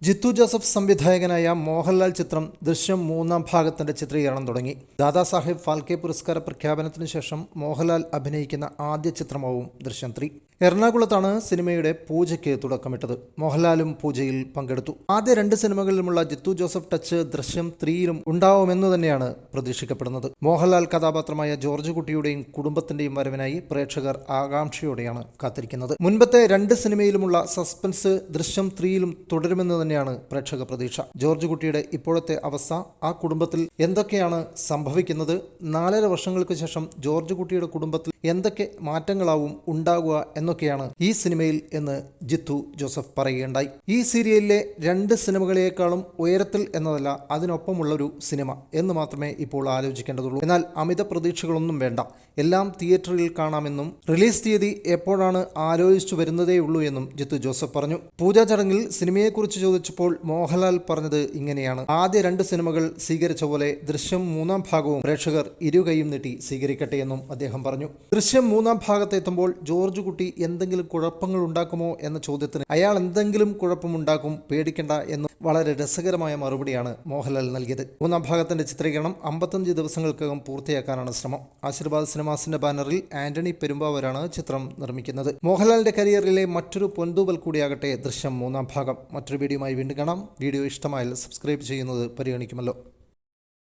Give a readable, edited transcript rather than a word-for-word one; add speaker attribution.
Speaker 1: Jithu Joseph സംവിധായകനായ മോഹൻലാൽ ചിത്രം ദൃശ്യം മൂന്നാം ഭാഗത്തിന്റെ ചിത്രീകരണം തുടങ്ങി. ദാദാസാഹേബ് ഫാൽക്കെ പുരസ്കാര പ്രഖ്യാപനത്തിന് ശേഷം മോഹൻലാൽ അഭിനയിക്കുന്ന ആദ്യ ചിത്രമാവും ദൃശ്യം 3. എറണാകുളത്താണ് സിനിമയുടെ പൂജയ്ക്ക് തുടക്കമിട്ടത്. മോഹൻലാലും പൂജയിൽ പങ്കെടുത്തു. ആദ്യ 2 സിനിമകളിലുമുള്ള ജിത്തു ജോസഫ് ടച്ച് ദൃശ്യം 3യിലും ഉണ്ടാവുമെന്ന് തന്നെയാണ് പ്രതീക്ഷിക്കപ്പെടുന്നത്. മോഹൻലാൽ കഥാപാത്രമായ ജോർജ് കുട്ടിയുടെയും കുടുംബത്തിന്റെയും വരവിനായി പ്രേക്ഷകർ ആകാംക്ഷയോടെയാണ് കാത്തിരിക്കുന്നത്. മുൻപത്തെ 2 സിനിമയിലുമുള്ള സസ്പെൻസ് ദൃശ്യം 3യിലും തുടരുമെന്ന് തന്നെയാണ് പ്രേക്ഷക പ്രതീക്ഷ. ജോർജ് കുട്ടിയുടെ ഇപ്പോഴത്തെ അവസ്ഥ, ആ കുടുംബത്തിൽ എന്തൊക്കെയാണ് സംഭവിക്കുന്നത്, 4.5 വർഷങ്ങൾക്ക് ശേഷം ജോർജ് കുട്ടിയുടെ കുടുംബത്തിൽ എന്തൊക്കെ മാറ്റങ്ങളാവും ഉണ്ടാകുക എന്നൊക്കെയാണ് ഈ സിനിമയിൽ എന്ന് ജിത്തു ജോസഫ് പറയുകയുണ്ടായി. ഈ സീരിയലിലെ 2 സിനിമകളേക്കാളും ഉയരത്തിൽ എന്നതല്ല, അതിനൊപ്പമുള്ളൊരു സിനിമ എന്ന് മാത്രമേ ഇപ്പോൾ ആലോചിക്കേണ്ടതുള്ളൂ. എന്നാൽ അമിത പ്രതീക്ഷകളൊന്നും വേണ്ട, എല്ലാം തിയേറ്ററിൽ കാണാമെന്നും റിലീസ് തീയതി എപ്പോഴാണ് ആലോചിച്ചു വരുന്നതേയുള്ളൂ എന്നും ജിത്തു ജോസഫ് പറഞ്ഞു. പൂജാ ചടങ്ങിൽ സിനിമയെക്കുറിച്ച് ചോദിച്ചപ്പോൾ മോഹൻലാൽ പറഞ്ഞത് ഇങ്ങനെയാണ്: ആദ്യ 2 സിനിമകൾ സ്വീകരിച്ച പോലെ ദൃശ്യം മൂന്നാം ഭാഗവും പ്രേക്ഷകർ ഇരുകൈയും നീട്ടി സ്വീകരിക്കട്ടെ എന്നും അദ്ദേഹം പറഞ്ഞു. ദൃശ്യം മൂന്നാം ഭാഗത്തെത്തുമ്പോൾ ജോർജ് കുട്ടി എന്തെങ്കിലും കുഴപ്പങ്ങൾ ഉണ്ടാക്കുമോ എന്ന ചോദ്യത്തിന് അയാൾ എന്തെങ്കിലും കുഴപ്പമുണ്ടാക്കും, പേടിക്കണ്ട എന്ന് വളരെ രസകരമായ മറുപടിയാണ് മോഹൻലാൽ നൽകിയത്. മൂന്നാം ഭാഗത്തിന്റെ ചിത്രീകരണം 55 ദിവസങ്ങൾക്കകം പൂർത്തിയാക്കാനാണ് ശ്രമം. ആശീർവാദ് സിനിമാസിന്റെ ബാനറിൽ ആന്റണി പെരുമ്പാവൂരാണ് ചിത്രം നിർമ്മിക്കുന്നത്. മോഹൻലാലിന്റെ കരിയറിലെ മറ്റൊരു പൊൻതൂവൽ കൂടിയാകട്ടെ ദൃശ്യം മൂന്നാം ഭാഗം. മറ്റൊരു വീഡിയോയുമായി വീണ്ടും കാണാം. വീഡിയോ ഇഷ്ടമായാൽ സബ്സ്ക്രൈബ് ചെയ്യുന്നത് പരിഗണിക്കുമല്ലോ.